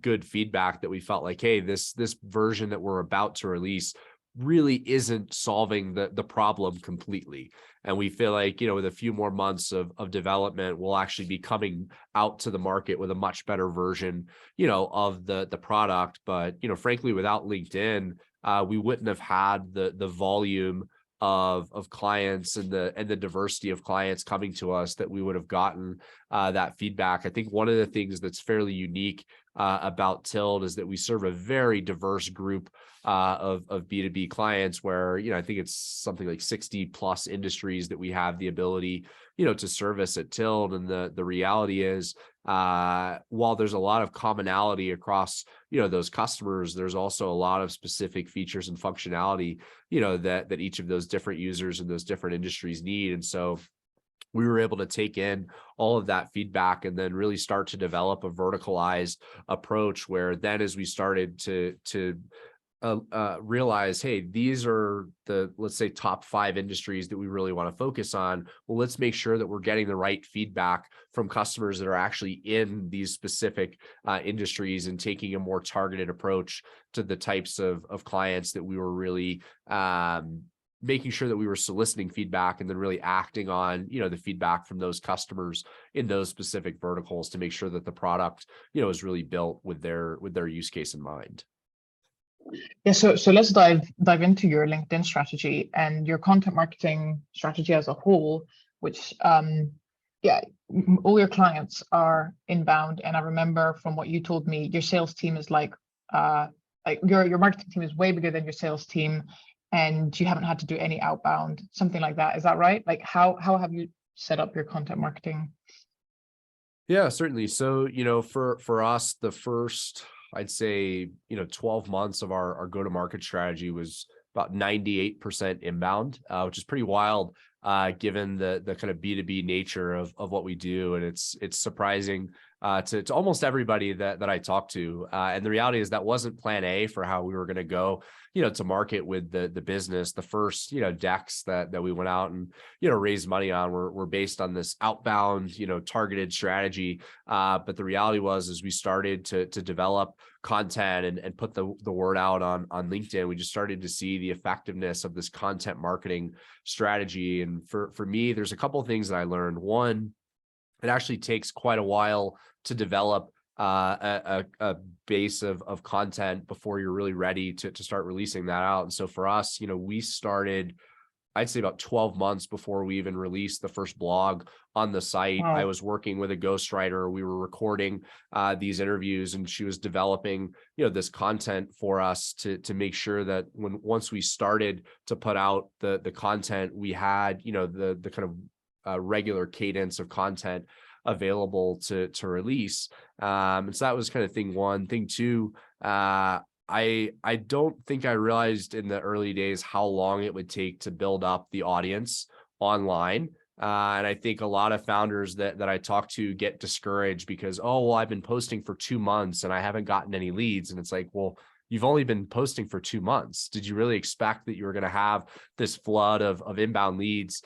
good feedback that we felt like, hey, this version that we're about to release really isn't solving the problem completely. And we feel like, with a few more months of development, we'll actually be coming out to the market with a much better version, of the product. But, frankly, without LinkedIn, we wouldn't have had the volume of clients and the diversity of clients coming to us that we would have gotten that feedback. I think one of the things that's fairly unique about Tild is that we serve a very diverse group of B2B clients where, I think it's something like 60 plus industries that we have the ability, to service at Tild. And the reality is, while there's a lot of commonality across, those customers, there's also a lot of specific features and functionality, that each of those different users and those different industries need. And so we were able to take in all of that feedback and then really start to develop a verticalized approach where then as we started to realize, hey, these are the, let's say, top 5 industries that we really want to focus on. Well, let's make sure that we're getting the right feedback from customers that are actually in these specific industries and taking a more targeted approach to the types of clients that we were really making sure that we were soliciting feedback and then really acting on, the feedback from those customers in those specific verticals to make sure that the product, is really built with their use case in mind. Yeah, so let's dive into your LinkedIn strategy and your content marketing strategy as a whole, which all your clients are inbound. And I remember from what you told me, your sales team is like your marketing team is way bigger than your sales team, and you haven't had to do any outbound, something like that. Is that right? Like how have you set up your content marketing? Yeah, certainly. So, for us, the first, I'd say, 12 months of our go-to-market strategy was about 98% inbound, which is pretty wild, given the kind of B2B nature of what we do. And it's surprising to almost everybody that I talk to. And the reality is that wasn't plan A for how we were going to go, to market with the business. The first, decks that we went out and, raised money on were based on this outbound, targeted strategy. But the reality was, as we started to develop content and put the word out on LinkedIn, we just started to see the effectiveness of this content marketing strategy. And for me, there's a couple of things that I learned. One, it actually takes quite a while to develop a base of content before you're really ready to start releasing that out. And so for us, we started, I'd say, about 12 months before we even released the first blog on the site. Wow. I was working with a ghostwriter. We were recording these interviews, and she was developing, this content for us to make sure that once we started to put out the content, we had, the kind of regular cadence of content available to release. And so that was kind of thing one. Thing two, I don't think I realized in the early days how long it would take to build up the audience online. And I think a lot of founders that I talk to get discouraged because, I've been posting for 2 months and I haven't gotten any leads. And it's like, well, you've only been posting for 2 months. Did you really expect that you were going to have this flood of inbound leads,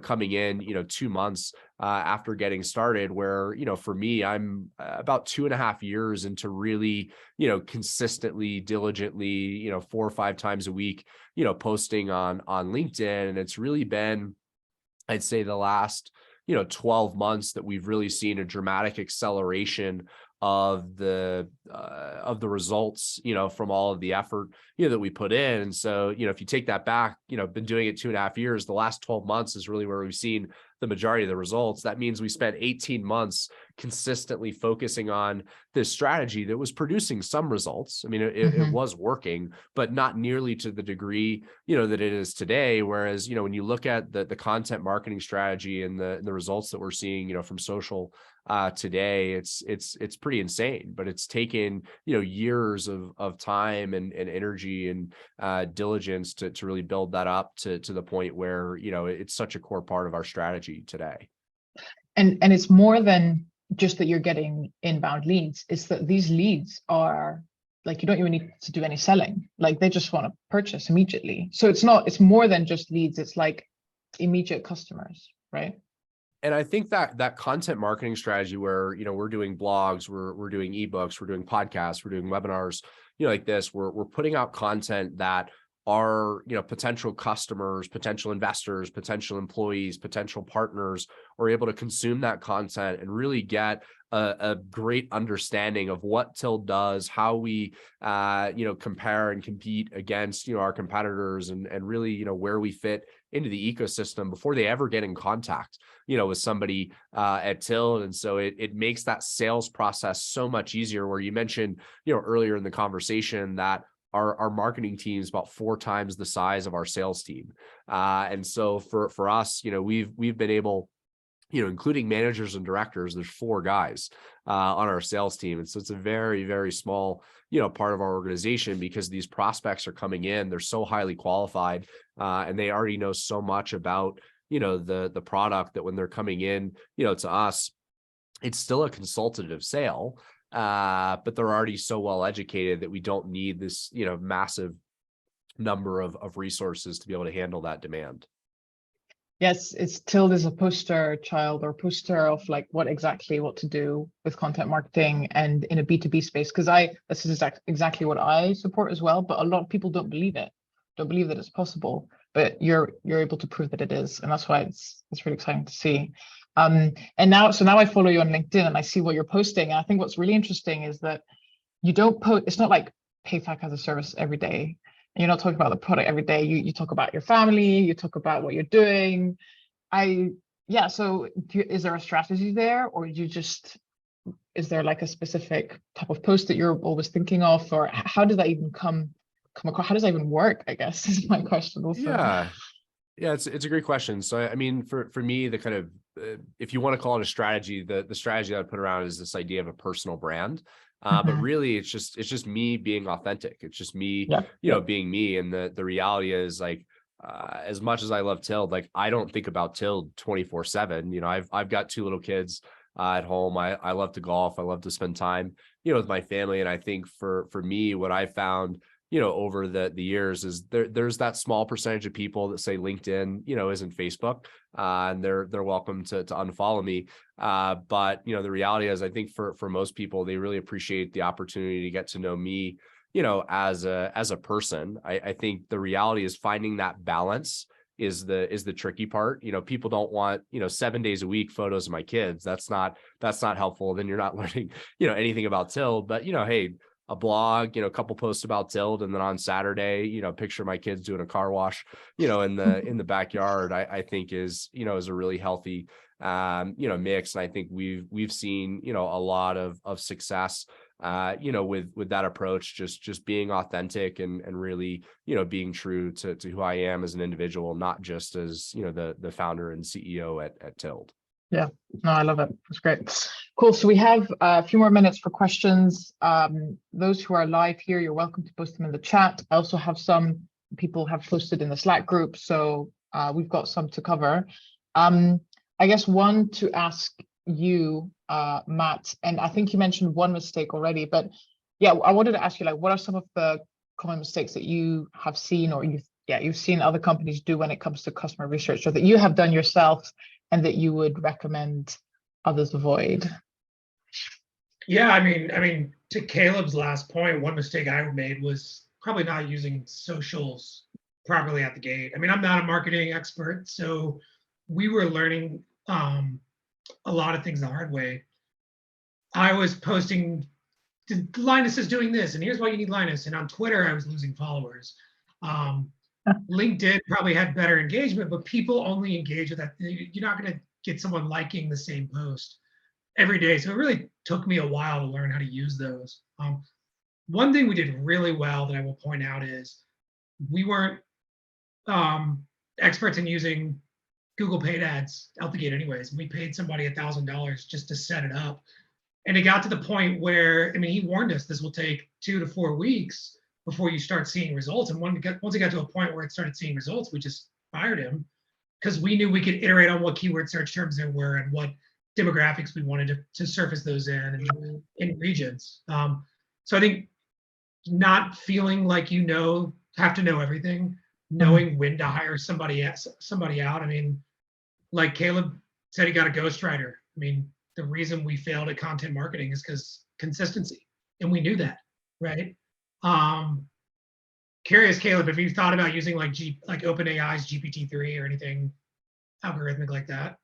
coming in, 2 months after getting started? Where, for me, I'm about 2.5 years into really, consistently, diligently, 4 or 5 times a week, posting on LinkedIn. And it's really been, I'd say, the last, 12 months that we've really seen a dramatic acceleration of the results, from all of the effort, that we put in. And so, if you take that back, been doing it 2.5 years, the last 12 months is really where we've seen the majority of the results. That means we spent 18 months consistently focusing on this strategy that was producing some results. I mean, it was working, but not nearly to the degree, that it is today. Whereas, when you look at the content marketing strategy and the results that we're seeing, from social today, it's pretty insane. But it's taken, years of time and energy and diligence to really build that up to the point where, it's such a core part of our strategy today. And it's more than just that you're getting inbound leads. It's that these leads are like, you don't even need to do any selling. Like, they just want to purchase immediately. So it's more than just leads. It's like immediate customers, right? And I think that content marketing strategy where, we're doing blogs, we're doing ebooks, we're doing podcasts, we're doing webinars, like this, we're putting out content that our, potential customers, potential investors, potential employees, potential partners are able to consume that content and really get a great understanding of what Tild does, how we compare and compete against our competitors, and really where we fit into the ecosystem before they ever get in contact with somebody at Tild. And so it makes that sales process so much easier, where you mentioned earlier in the conversation that our marketing team is about 4 times the size of our sales team. And so for us, we've been able, including managers and directors, there's 4 guys on our sales team. And so it's a very, very small, part of our organization, because these prospects are coming in, they're so highly qualified, and they already know so much about, the product, that when they're coming in, to us, it's still a consultative sale, but they're already so well educated that we don't need this, massive number of resources to be able to handle that demand. Yes, it's Tild is a poster child, or poster of like what to do with content marketing and in a B2B space. Because this is exactly what I support as well, but a lot of people don't believe that it's possible. But you're able to prove that it is, and that's why it's really exciting to see. And now I follow you on LinkedIn, and I see what you're posting. And I think what's really interesting is that you don't post. It's not like PayFac as a service every day. And you're not talking about the product every day. You talk about your family. You talk about what you're doing. So is there a strategy there, or is there like a specific type of post that you're always thinking of, or how does that even come across? How does that even work, I guess, is my question also. Yeah, it's a great question. So, I mean, for me, the kind of, if you want to call it a strategy, the strategy that I put around is this idea of a personal brand. But really, it's just me being authentic. It's just me, being me. And the reality is, like, as much as I love Tild, like, I don't think about Tild 24/7. I've got 2 little kids at home. I love to golf. I love to spend time, with my family. And I think for me, what I found, over the years is there's that small percentage of people that say LinkedIn, isn't Facebook, and they're welcome to unfollow me. But the reality is, I think for most people, they really appreciate the opportunity to get to know me, as a person. I think the reality is finding that balance is the tricky part. People don't want, 7 days a week photos of my kids. That's not helpful. Then you're not learning, anything about Tild. But hey, a blog, a couple posts about Tild, and then on Saturday, picture of my kids doing a car wash, in the backyard, I think is a really healthy, mix. And I think we've seen, a lot of success, with that approach, just being authentic and really, being true to who I am as an individual, not just as, the founder and CEO at Tild. Yeah, no, I love it. That's great. Cool. So we have a few more minutes for questions. Those who are live here, you're welcome to post them in the chat. I also have some people have posted in the Slack group, so we've got some to cover. I guess one to ask you, Matt, and I think you mentioned one mistake already, but yeah, I wanted to ask you, like, what are some of the common mistakes that you have seen, or you've seen other companies do when it comes to customer research, or that you have done yourself and that you would recommend others avoid? Yeah, I mean, to Caleb's last point, one mistake I made was probably not using socials properly at the gate. I mean, I'm not a marketing expert, so we were learning a lot of things the hard way. I was posting, Linus is doing this, and here's why you need Linus. And on Twitter, I was losing followers. LinkedIn probably had better engagement, but people only engage with that. You're not going to get someone liking the same post every day. So it really took me a while to learn how to use those. One thing we did really well that I will point out is we weren't experts in using Google paid ads out the gate anyways. We paid somebody $1,000 just to set it up. And it got to the point where, I mean, he warned us this will take 2 to 4 weeks before you start seeing results. And once it got to a point where it started seeing results, we just fired him, because we knew we could iterate on what keyword search terms there were and what demographics we wanted to surface those in regions. So I think not feeling like have to know everything, knowing when to hire somebody out. I mean, like Caleb said, he got a ghostwriter. I mean, the reason we failed at content marketing is because consistency, and we knew that, right? Curious, Caleb, if you thought about using like OpenAI's GPT-3 or anything algorithmic like that?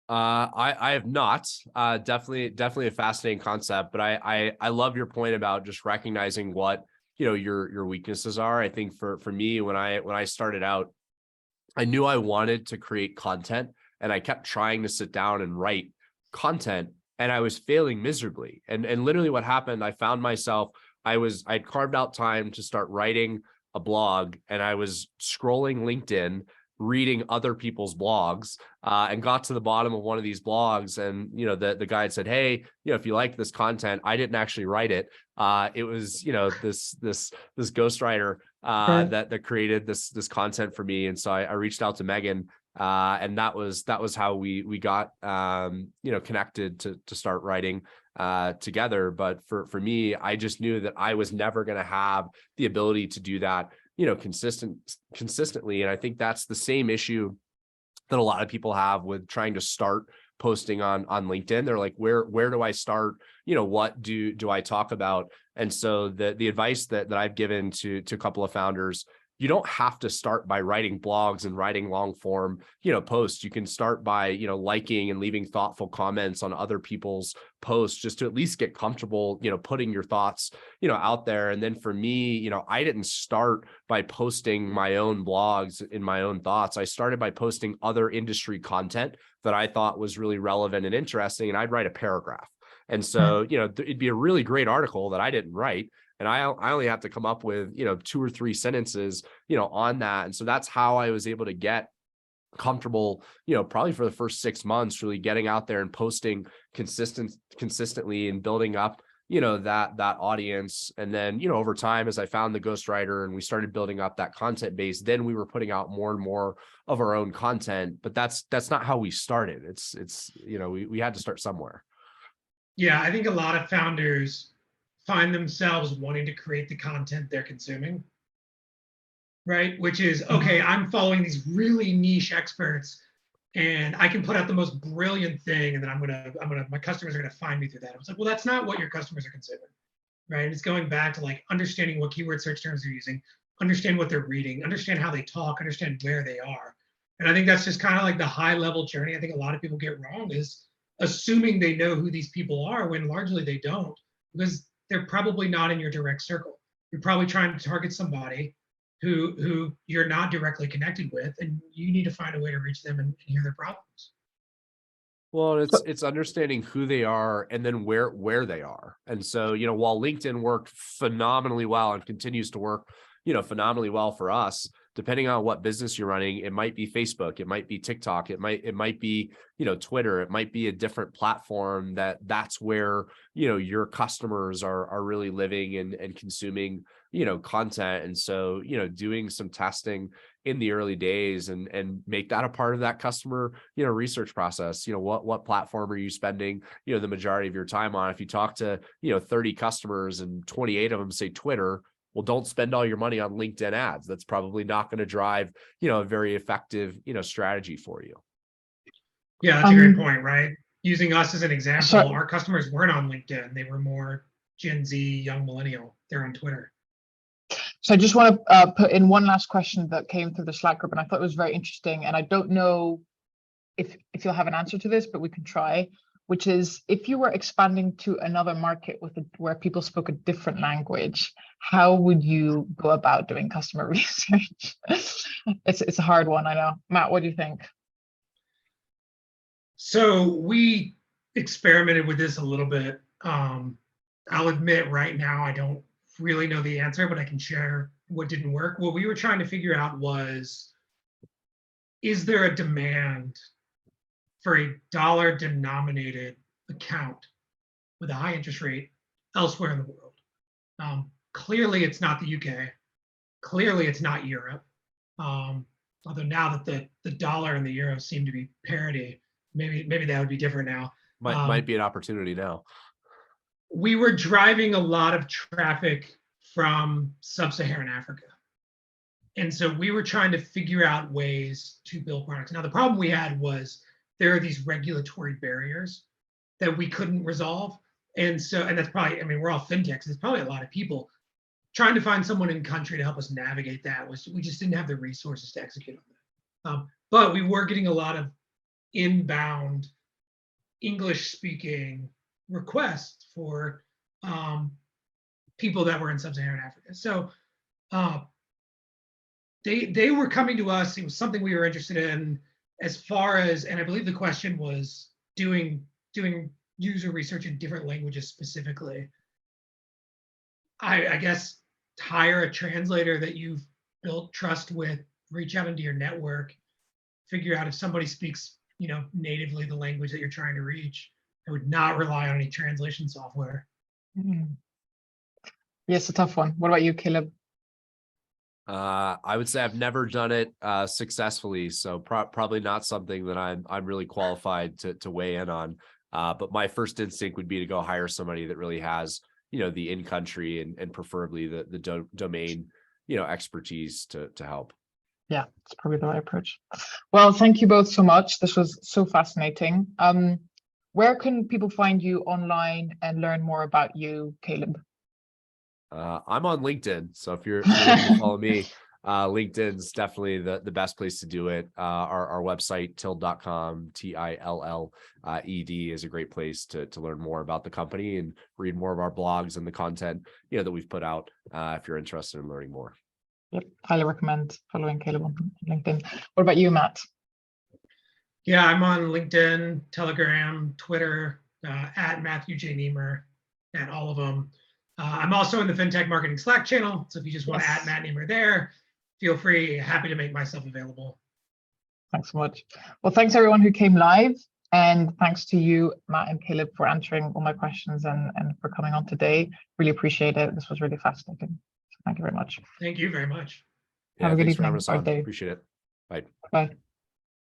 I have not. Definitely a fascinating concept, but I love your point about just recognizing what, your weaknesses are. I think for me, when I started out, I knew I wanted to create content, and I kept trying to sit down and write content, and I was failing miserably. And literally what happened, I found myself, I'd carved out time to start writing a blog, and I was scrolling LinkedIn, reading other people's blogs, and got to the bottom of one of these blogs. And, the guy had said, hey, if you like this content, I didn't actually write it. It was, this ghostwriter that created this content for me. And so I reached out to Megan, and that was how we got, connected to start writing together. But for me, I just knew that I was never going to have the ability to do that, consistently. And I think that's the same issue that a lot of people have with trying to start posting on LinkedIn. They're like, where do I start? What do I talk about? And so the advice that I've given to a couple of founders, you don't have to start by writing blogs and writing long form, posts. You can start by, liking and leaving thoughtful comments on other people's posts, just to at least get comfortable, putting your thoughts, out there. And then for me, I didn't start by posting my own blogs in my own thoughts. I started by posting other industry content that I thought was really relevant and interesting. And I'd write a paragraph. And so, it'd be a really great article that I didn't write, and I only have to come up with, 2 or 3 sentences, on that. And so that's how I was able to get comfortable, probably for the first 6 months, really getting out there and posting consistently and building up, that audience. And then, over time, as I found the ghostwriter and we started building up that content base, then we were putting out more and more of our own content. But that's not how we started. It's we had to start somewhere. Yeah, I think a lot of founders find themselves wanting to create the content they're consuming, right? Which is, okay, I'm following these really niche experts, and I can put out the most brilliant thing, and then my customers are gonna find me through that. I was like, well, that's not what your customers are consuming, right? It's going back to like understanding what keyword search terms they're using, understand what they're reading, understand how they talk, understand where they are. And I think that's just kind of like the high level journey I think a lot of people get wrong, is assuming they know who these people are when largely they don't, because they're probably not in your direct circle. You're probably trying to target somebody who you're not directly connected with, and you need to find a way to reach them and hear their problems. Well, it's understanding who they are and then where they are. And so, while LinkedIn worked phenomenally well and continues to work, phenomenally well for us, depending on what business you're running, it might be Facebook, it might be TikTok, it might be, Twitter, it might be a different platform that's where, your customers are really living and consuming, content. And so, doing some testing in the early days and make that a part of that customer, research process. What platform are you spending, the majority of your time on? If you talk to, 30 customers and 28 of them say Twitter, well, don't spend all your money on LinkedIn ads. That's probably not going to drive, a very effective, strategy for you. Yeah, that's a great point, right? Using us as an example, our customers weren't on LinkedIn. They were more Gen Z, young millennial. They're on Twitter. So I just want to put in one last question that came through the Slack group, and I thought it was very interesting. And I don't know if you'll have an answer to this, but we can try. Which is, if you were expanding to another market where people spoke a different language, how would you go about doing customer research? It's a hard one, I know. Matt, what do you think? So we experimented with this a little bit. I'll admit right now I don't really know the answer, but I can share what didn't work. What we were trying to figure out was, is there a demand for a dollar-denominated account with a high interest rate elsewhere in the world? Clearly, it's not the UK. Clearly, it's not Europe. Although now that the dollar and the euro seem to be parity, maybe that would be different now. Might be an opportunity now. We were driving a lot of traffic from sub-Saharan Africa. And so we were trying to figure out ways to build products. Now, the problem we had was there are these regulatory barriers that we couldn't resolve. And that's probably, we're all fintechs. There's probably a lot of people trying to find someone in country to help us navigate that. We just didn't have the resources to execute on that. But we were getting a lot of inbound English-speaking requests for people that were in sub-Saharan Africa. So they were coming to us. It was something we were interested in, as far as, and I believe the question was doing user research in different languages specifically. I guess hire a translator that you've built trust with, reach out into your network, figure out if somebody speaks, natively the language that you're trying to reach. I would not rely on any translation software. Mm. Yes, a tough one. What about you, Caleb? I would say I've never done it successfully, so probably not something that I'm really qualified to weigh in on. But my first instinct would be to go hire somebody that really has, the in-country and preferably the domain, expertise to help. Yeah, it's probably the right approach. Well, thank you both so much. This was so fascinating. Where can people find you online and learn more about you, Caleb? I'm on LinkedIn, so if you're looking to follow me, LinkedIn's definitely the best place to do it. Our website, tilled.com, TILLED, is a great place to learn more about the company and read more of our blogs and the content that we've put out if you're interested in learning more. Yep, highly recommend following Caleb on LinkedIn. What about you, Matt? Yeah, I'm on LinkedIn, Telegram, Twitter, at Matthew J. Nemer, at all of them. I'm also in the Fintech Marketing Slack channel, so if you just want to add Matt Nemer there, feel free. Happy to make myself available. Thanks so much. Well, thanks everyone who came live, and thanks to you, Matt and Caleb, for answering all my questions and for coming on today. Really appreciate it. This was really fascinating. So thank you very much. Thank you very much. Have a good evening. evening or day. Appreciate it. Bye. Bye.